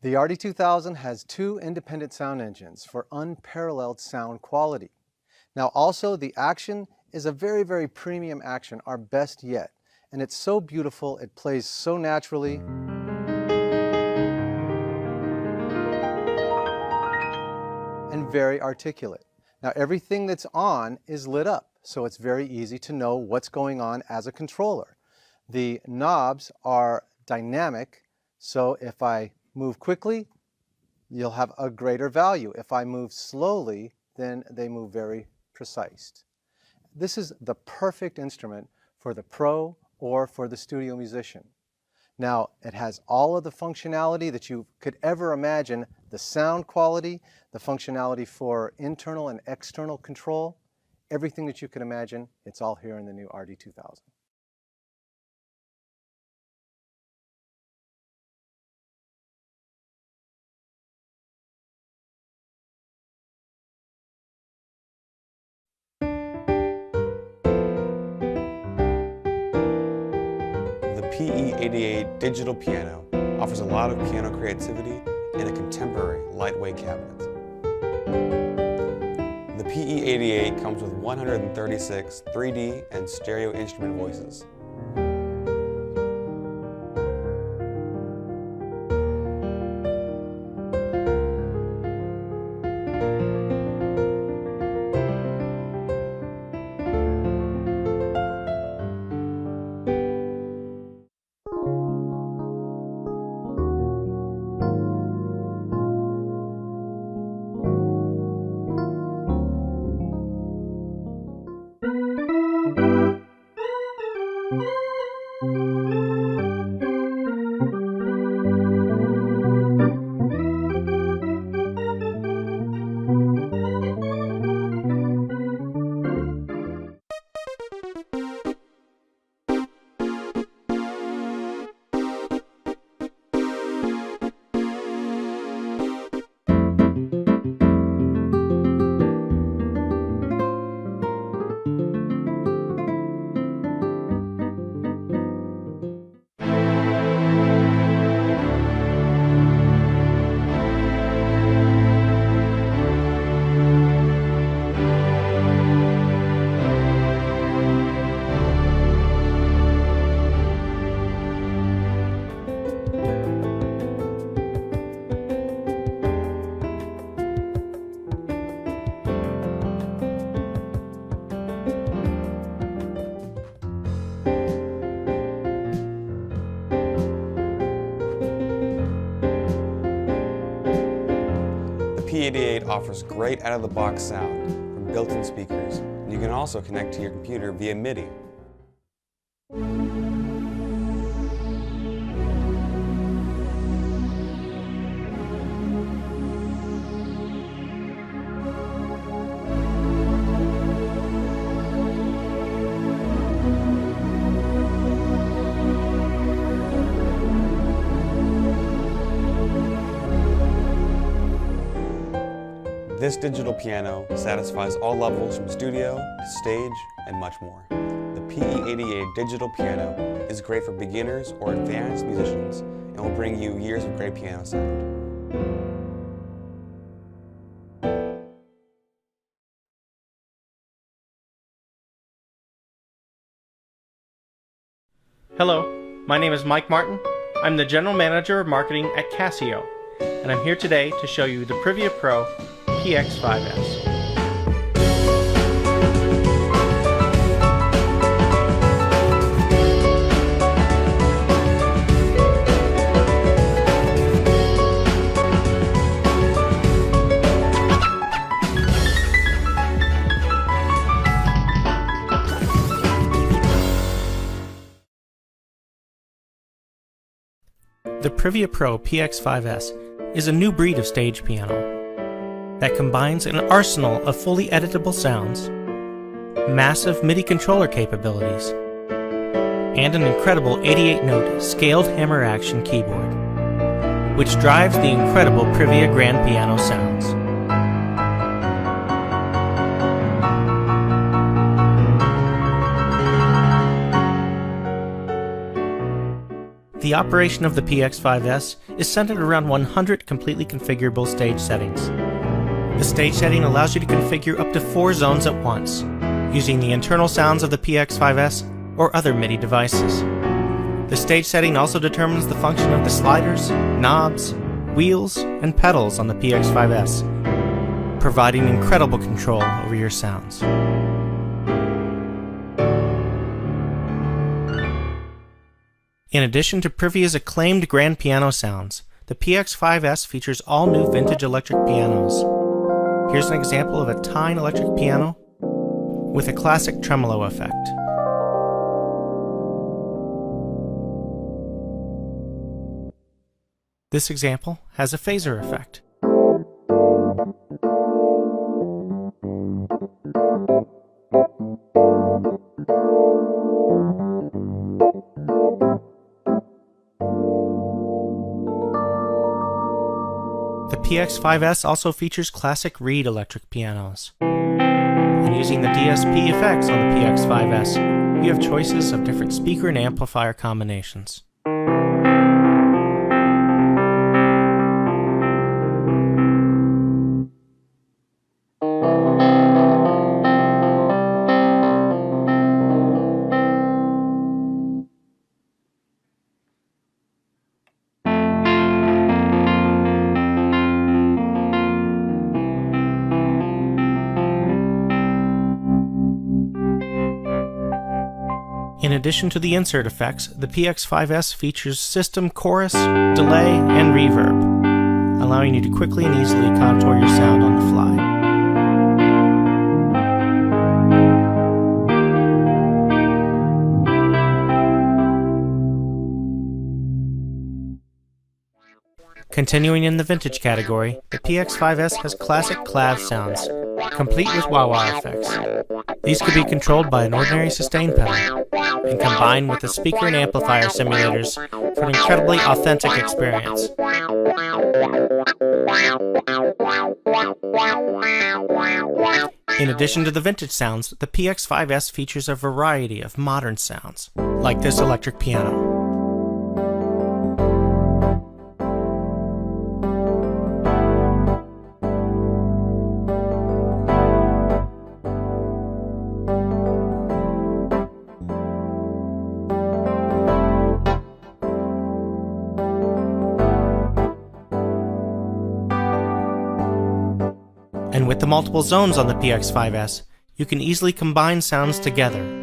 The RD-2000 has two independent sound engines for unparalleled sound quality. Now also the action is a very, very premium action, our best yet. And it's so beautiful, it plays so naturally. And very articulate. Now everything that's on is lit up, so it's very easy to know what's going on as a controller. The knobs are dynamic, so if I move quickly, you'll have a greater value. If I move slowly, then they move very precise. This is the perfect instrument for the pro or for the studio musician. Now, it has all of the functionality that you could ever imagine, the sound quality, the functionality for internal and external control, everything that you could imagine, it's all here in the new RD-2000. The PE88 digital piano offers a lot of piano creativity in a contemporary, lightweight cabinet. The PE88 comes with 136 3D and stereo instrument voices. PE88 offers great out-of-the-box sound from built-in speakers, and you can also connect to your computer via MIDI. This digital piano satisfies all levels from studio to stage and much more. The PE88 digital piano is great for beginners or advanced musicians and will bring you years of great piano sound. Hello, my name is Mike Martin. I'm the General Manager of Marketing at Casio, and I'm here today to show you the Privia PX5S. The Privia PX5S is a new breed of stage piano that combines an arsenal of fully editable sounds, massive MIDI controller capabilities, and an incredible 88-note scaled hammer action keyboard, which drives the incredible Privia grand piano sounds. The operation of the PX5S is centered around 100 completely configurable stage settings. The stage setting allows you to configure up to 4 zones at once, using the internal sounds of the PX5S or other MIDI devices. The stage setting also determines the function of the sliders, knobs, wheels, and pedals on the PX5S, providing incredible control over your sounds. In addition to Privia's acclaimed grand piano sounds, the PX5S features all new vintage electric pianos. Here's an example of a Tyne electric piano with a classic tremolo effect. This example has a phaser effect. The PX5S also features classic reed electric pianos. And using the DSP effects on the PX5S, you have choices of different speaker and amplifier combinations. In addition to the insert effects, the PX5S features system chorus, delay, and reverb, allowing you to quickly and easily contour your sound on the fly. Continuing in the vintage category, the PX5S has classic clav sounds, complete with wah-wah effects. These could be controlled by an ordinary sustain pedal and combined with the speaker and amplifier simulators for an incredibly authentic experience. In addition to the vintage sounds, the PX5S features a variety of modern sounds, like this electric piano. And with the multiple zones on the PX5S, you can easily combine sounds together.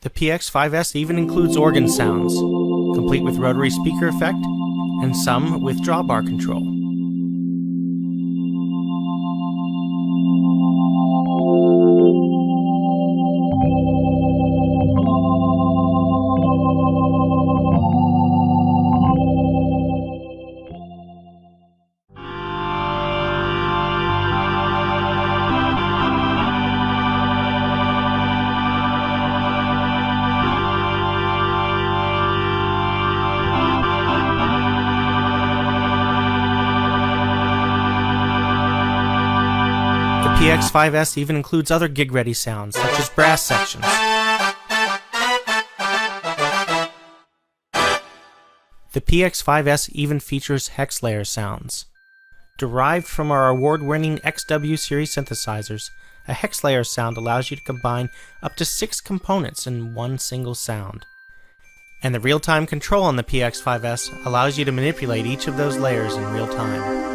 The PX5S even includes organ sounds, complete with rotary speaker effect, and some with drawbar control. The PX5S even includes other gig-ready sounds, such as brass sections. The PX5S even features hex layer sounds. Derived from our award-winning XW series synthesizers, a hex layer sound allows you to combine up to 6 components in one single sound. And the real-time control on the PX5S allows you to manipulate each of those layers in real time.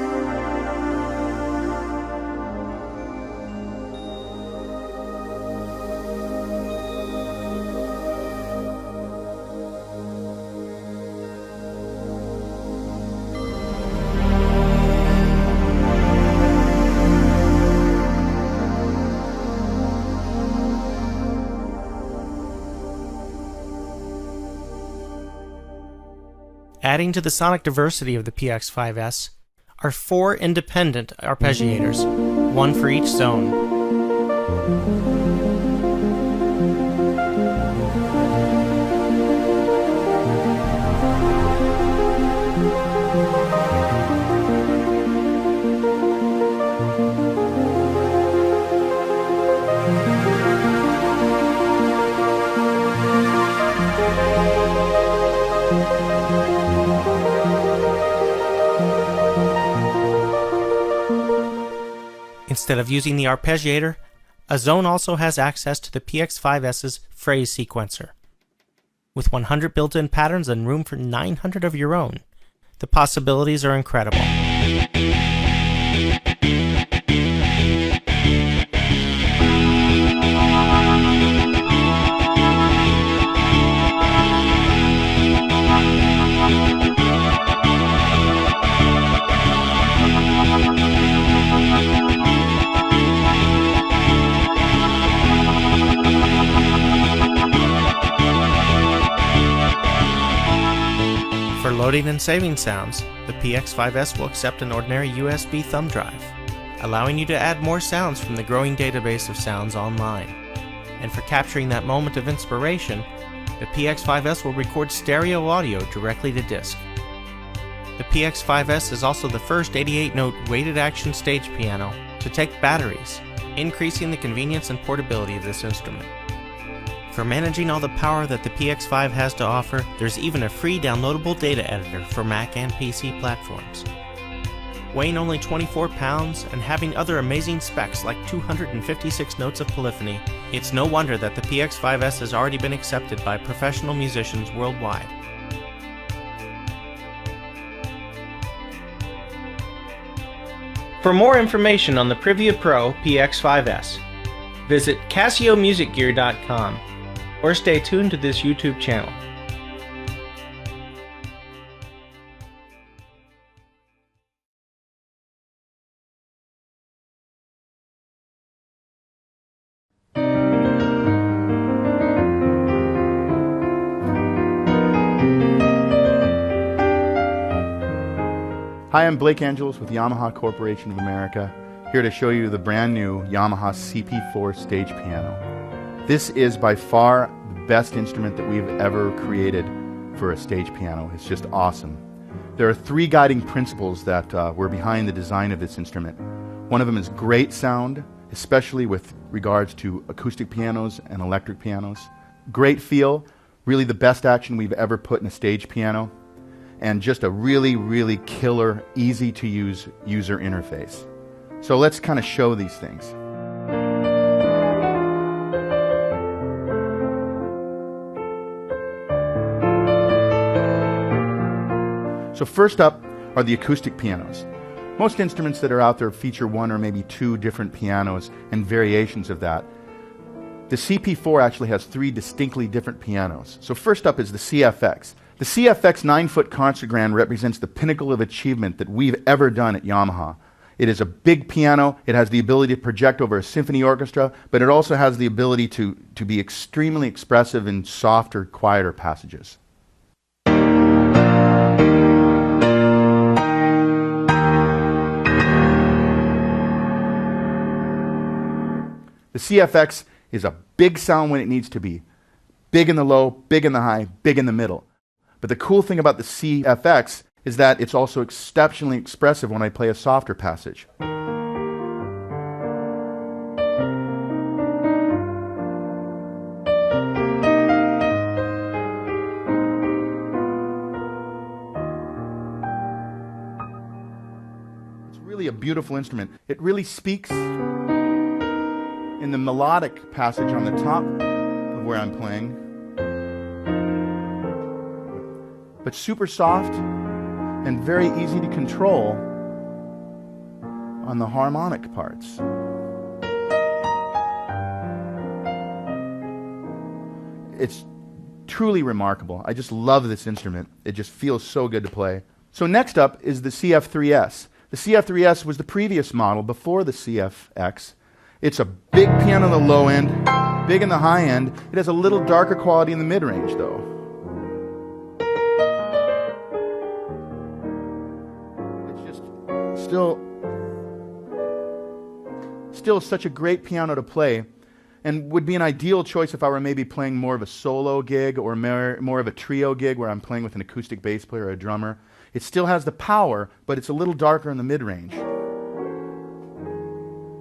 Adding to the sonic diversity of the PX5S are 4 independent arpeggiators, one for each zone. Instead of using the arpeggiator, a zone also has access to the PX5S's phrase sequencer. With 100 built-in patterns and room for 900 of your own, the possibilities are incredible. For loading and saving sounds, the PX5S will accept an ordinary USB thumb drive, allowing you to add more sounds from the growing database of sounds online. And for capturing that moment of inspiration, the PX5S will record stereo audio directly to disc. The PX5S is also the first 88-note weighted action stage piano to take batteries, increasing the convenience and portability of this instrument. For managing all the power that the PX5 has to offer, there's even a free downloadable data editor for Mac and PC platforms. Weighing only 24 pounds and having other amazing specs like 256 notes of polyphony, it's no wonder that the PX5S has already been accepted by professional musicians worldwide. For more information on the Privia Pro PX5S, visit CasioMusicGear.com or stay tuned to this YouTube channel. Hi, I'm Blake Angelos with Yamaha Corporation of America, here to show you the brand new Yamaha CP4 Stage Piano. This is by far the best instrument that we've ever created for a stage piano. It's just awesome. There are 3 guiding principles that were behind the design of this instrument. One of them is great sound, especially with regards to acoustic pianos and electric pianos. Great feel, really the best action we've ever put in a stage piano. And just a really, really killer, easy to use user interface. So let's kind of show these things. So first up are the acoustic pianos. Most instruments that are out there feature 1 or maybe 2 different pianos and variations of that. The CP4 actually has 3 distinctly different pianos. So first up is the CFX. The CFX 9-foot concert grand represents the pinnacle of achievement that we've ever done at Yamaha. It is a big piano, it has the ability to project over a symphony orchestra, but it also has the ability to be extremely expressive in softer, quieter passages. The CFX is a big sound when it needs to be. Big in the low, big in the high, big in the middle. But the cool thing about the CFX is that it's also exceptionally expressive when I play a softer passage. It's really a beautiful instrument. It really speaks in the melodic passage on the top of where I'm playing, but super soft and very easy to control on the harmonic parts. It's truly remarkable. I just love this instrument. It just feels so good to play. So next up is the CF3S. The CF3S was the previous model before the CFX. It's a big piano in the low end, big in the high end. It has a little darker quality in the mid-range though. still such a great piano to play, and would be an ideal choice if I were maybe playing more of a solo gig or more of a trio gig where I'm playing with an acoustic bass player or a drummer. It still has the power, but it's a little darker in the mid-range.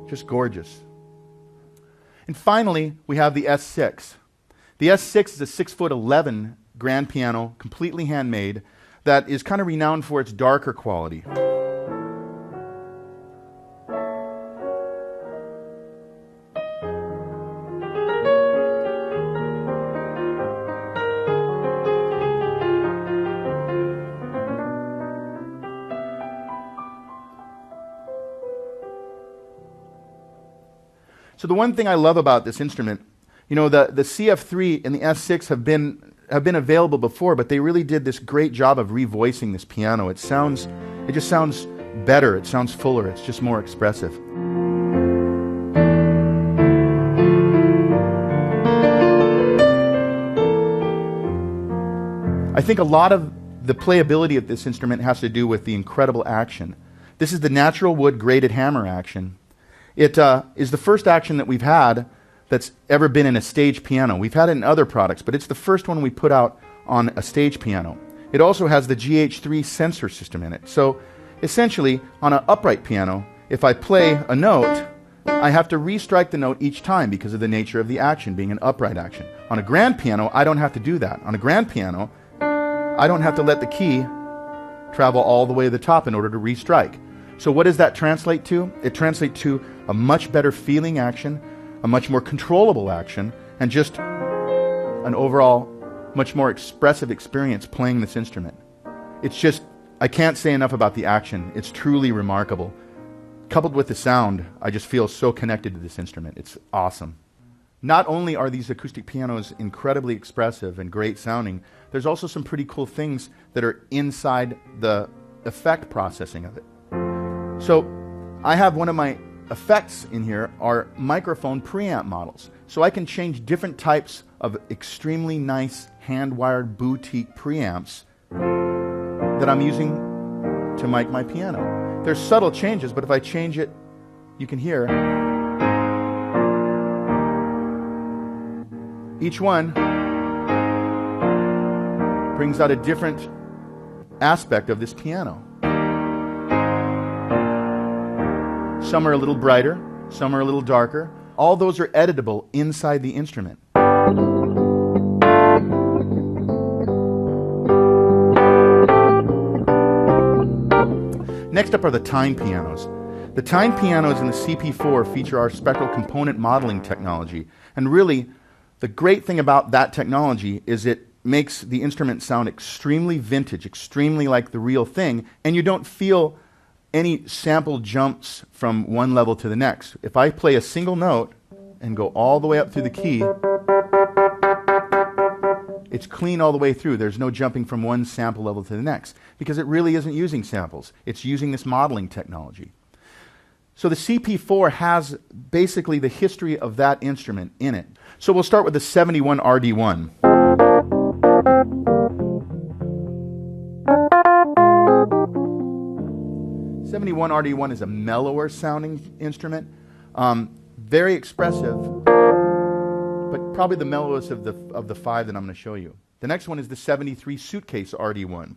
Just gorgeous. And finally, we have the S6. The S6 is a 6'11" grand piano, completely handmade, that is kind of renowned for its darker quality. So the one thing I love about this instrument, you know, the CF3 and the S6 have been available before, but they really did this great job of revoicing this piano. It just sounds better, it sounds fuller, it's just more expressive. I think a lot of the playability of this instrument has to do with the incredible action. This is the natural wood graded hammer action. It is the first action that we've had that's ever been in a stage piano. We've had it in other products, but it's the first one we put out on a stage piano. It also has the GH3 sensor system in it. So essentially, on an upright piano, if I play a note, I have to re-strike the note each time because of the nature of the action being an upright action. On a grand piano, I don't have to do that. On a grand piano, I don't have to let the key travel all the way to the top in order to re-strike. So what does that translate to? It translates to a much better feeling action, a much more controllable action, and just an overall much more expressive experience playing this instrument. It's just, I can't say enough about the action. It's truly remarkable. Coupled with the sound, I just feel so connected to this instrument. It's awesome. Not only are these acoustic pianos incredibly expressive and great sounding, there's also some pretty cool things that are inside the effect processing of it. So I have one of my effects in here are microphone preamp models. So I can change different types of extremely nice hand-wired boutique preamps that I'm using to mic my piano. There's subtle changes, but if I change it, you can hear each one brings out a different aspect of this piano. Some are a little brighter, some are a little darker. All those are editable inside the instrument. Next up are the tine pianos. The tine pianos in the CP4 feature our spectral component modeling technology. And really, the great thing about that technology is it makes the instrument sound extremely vintage, extremely like the real thing, and you don't feel any sample jumps from one level to the next. If I play a single note and go all the way up through the key, it's clean all the way through. There's no jumping from one sample level to the next because it really isn't using samples. It's using this modeling technology. So the CP4 has basically the history of that instrument in it. So we'll start with the 71 RD1. RD1 is a mellower sounding instrument, very expressive, but probably the mellowest of the five that I'm going to show you. The next one is the 73 Suitcase RD1.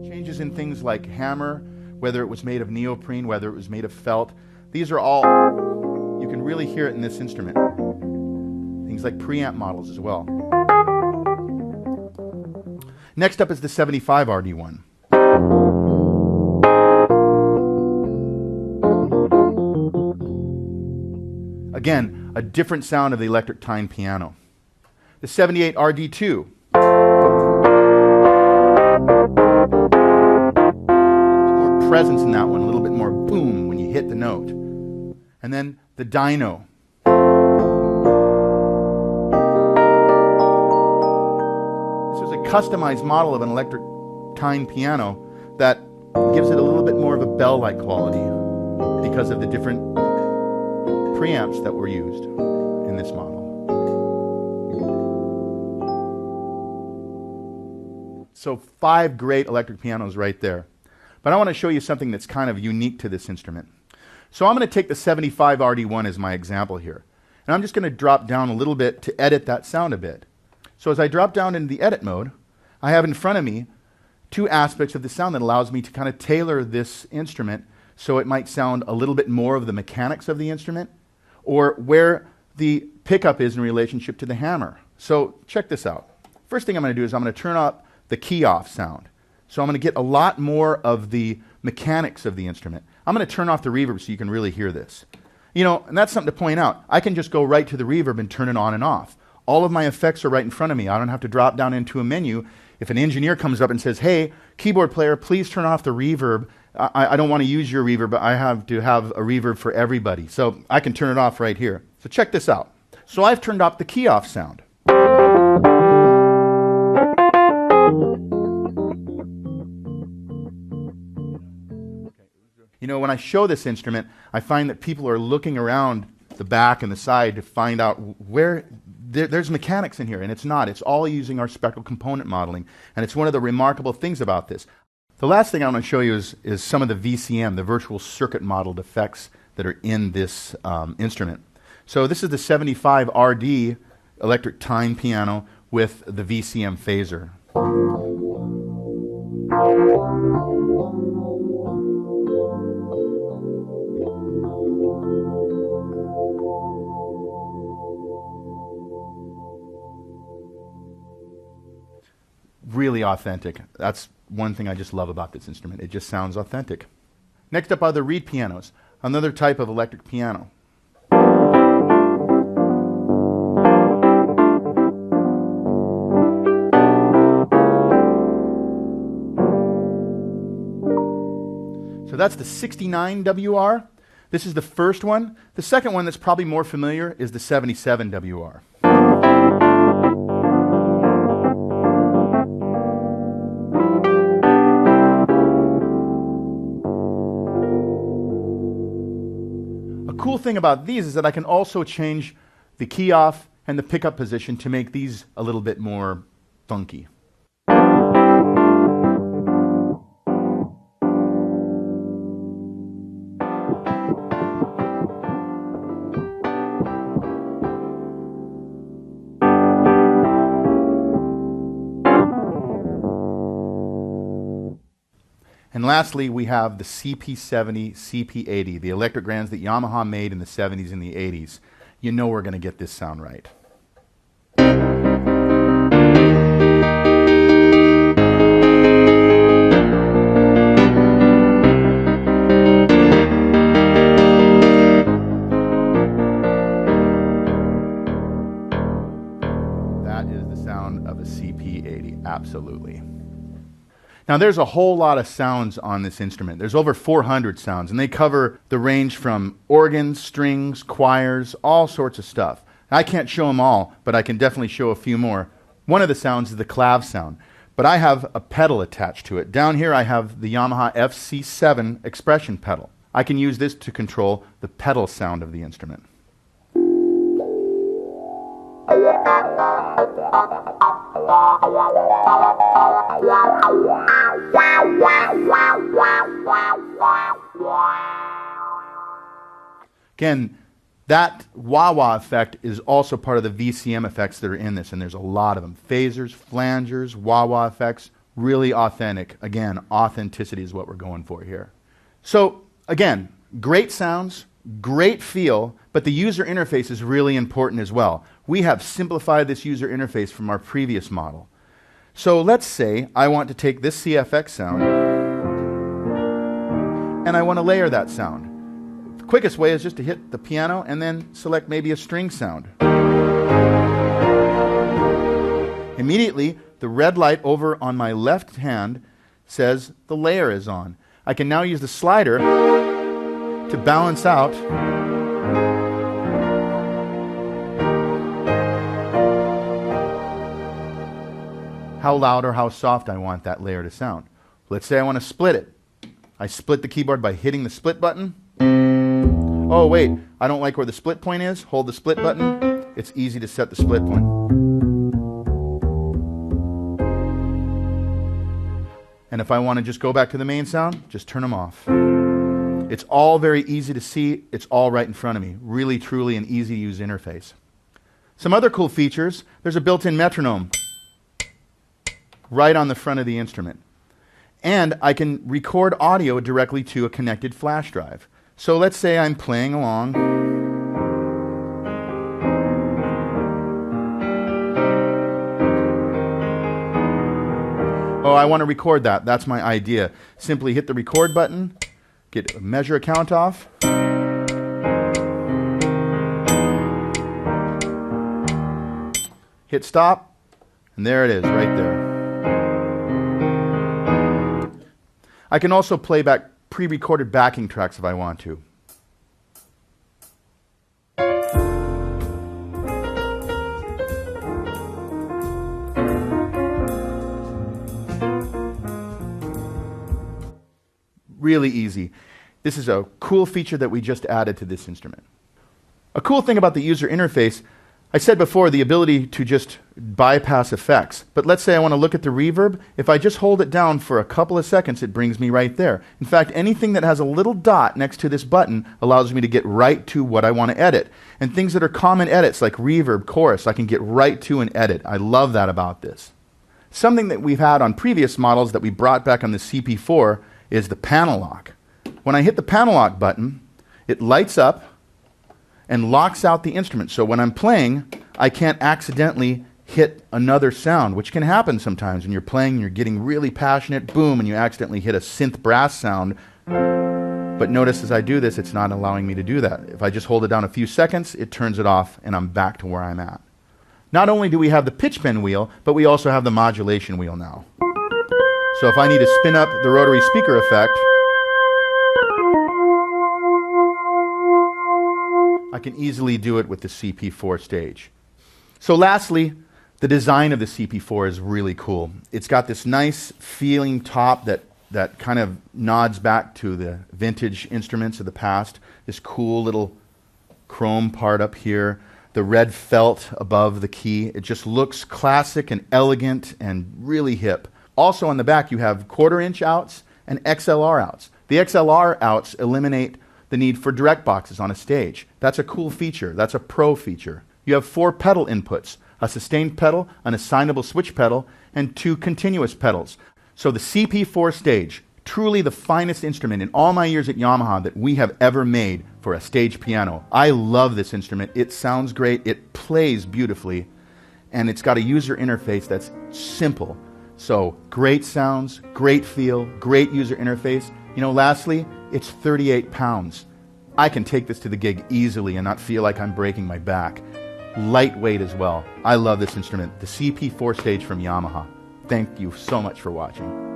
Changes in things like hammer, whether it was made of neoprene, whether it was made of felt. These are all, you can really hear it in this instrument. Things like preamp models as well. Next up is the 75 RD1. Again, a different sound of the electric tine piano. The 78 RD2. A little bit more presence in that one, a little bit more boom when you hit the note. And then the dyno. This was a customized model of an electric tine piano that gives it a little bit more of a bell-like quality because of the different preamps that were used in this model. So 5 great electric pianos right there. But I want to show you something that's kind of unique to this instrument. So I'm going to take the 75 RD1 as my example here. And I'm just going to drop down a little bit to edit that sound a bit. So as I drop down into the edit mode, I have in front of me 2 aspects of the sound that allows me to kind of tailor this instrument so it might sound a little bit more of the mechanics of the instrument or where the pickup is in relationship to the hammer. So check this out. First thing I'm going to do is I'm going to turn up the key off sound. So I'm going to get a lot more of the mechanics of the instrument. I'm going to turn off the reverb so you can really hear this. You know, and that's something to point out. I can just go right to the reverb and turn it on and off. All of my effects are right in front of me. I don't have to drop down into a menu. If an engineer comes up and says, hey, keyboard player, please turn off the reverb. I don't want to use your reverb, but I have to have a reverb for everybody. So I can turn it off right here. So check this out. So I've turned off the key off sound. You know, when I show this instrument, I find that people are looking around the back and the side to find out where there's mechanics in here, and it's not. It's all using our spectral component modeling, and it's one of the remarkable things about this. The last thing I want to show you is some of the VCM, the virtual circuit modeled effects that are in this instrument. So this is the 75 RD electric time piano with the VCM phaser. Really authentic. That's one thing I just love about this instrument. It just sounds authentic. Next up are the reed pianos, another type of electric piano. So that's the 69 WR. This is the first one. The second one that's probably more familiar is the 77 WR. Cool thing about these is that I can also change the key off and the pickup position to make these a little bit more funky. And lastly, we have the CP70, CP80, the electric grands that Yamaha made in the 70s and the 80s. You know we're going to get this sound right. That is the sound of a CP80, absolutely. Now there's a whole lot of sounds on this instrument. There's over 400 sounds, and they cover the range from organs, strings, choirs, all sorts of stuff. I can't show them all, but I can definitely show a few more. One of the sounds is the clav sound, but I have a pedal attached to it. Down here I have the Yamaha FC7 expression pedal. I can use this to control the pedal sound of the instrument. Again, that wah-wah effect is also part of the VCM effects that are in this, and there's a lot of them. Phasers, flangers, wah-wah effects, really authentic. Again, authenticity is what we're going for here. So, again, great sounds, great feel, but the user interface is really important as well. We have simplified this user interface from our previous model. So let's say I want to take this CFX sound and I want to layer that sound. The quickest way is just to hit the piano and then select maybe a string sound. Immediately, the red light over on my left hand says the layer is on. I can now use the slider to balance out how loud or how soft I want that layer to sound. Let's say I want to split it. I split the keyboard by hitting the split button. Oh wait, I don't like where the split point is. Hold the split button. It's easy to set the split point. And if I want to just go back to the main sound, just turn them off. It's all very easy to see. It's all right in front of me. Really, truly an easy to use interface. Some other cool features, there's a built-in metronome right on the front of the instrument. And I can record audio directly to a connected flash drive. So let's say I'm playing along. Oh, I want to record that. That's my idea. Simply hit the record button, get a measure a count off. Hit stop, and there it is, right there. I can also play back pre-recorded backing tracks if I want to. Really easy. This is a cool feature that we just added to this instrument. A cool thing about the user interface, I said before, the ability to just bypass effects. But let's say I want to look at the reverb. If I just hold it down for a couple of seconds, it brings me right there. In fact, anything that has a little dot next to this button allows me to get right to what I want to edit. And things that are common edits like reverb, chorus, I can get right to and edit. I love that about this. Something that we've had on previous models that we brought back on the CP4 is the panel lock. When I hit the panel lock button, it lights up and locks out the instrument. So when I'm playing, I can't accidentally hit another sound, which can happen sometimes when you're playing, you're getting really passionate, boom, and you accidentally hit a synth brass sound. But notice as I do this, it's not allowing me to do that. If I just hold it down a few seconds, it turns it off and I'm back to where I'm at. Not only do we have the pitch bend wheel, but we also have the modulation wheel now. So if I need to spin up the rotary speaker effect, I can easily do it with the CP4 stage. So lastly, the design of the CP4 is really cool. It's got this nice feeling top that kind of nods back to the vintage instruments of the past. This cool little chrome part up here. The red felt above the key. It just looks classic and elegant and really hip. Also on the back you have 1/4-inch outs and XLR outs. The XLR outs eliminate the need for direct boxes on a stage. That's a cool feature. That's a pro feature. You have 4 pedal inputs, a sustained pedal, an assignable switch pedal, and 2 continuous pedals. So the CP4 stage, truly the finest instrument in all my years at Yamaha that we have ever made for a stage piano. I love this instrument. It sounds great, it plays beautifully, and it's got a user interface that's simple. So great sounds, great feel, great user interface. You know, lastly, it's 38 pounds. I can take this to the gig easily and not feel like I'm breaking my back. Lightweight as well. I love this instrument, the CP4 stage from Yamaha. Thank you so much for watching.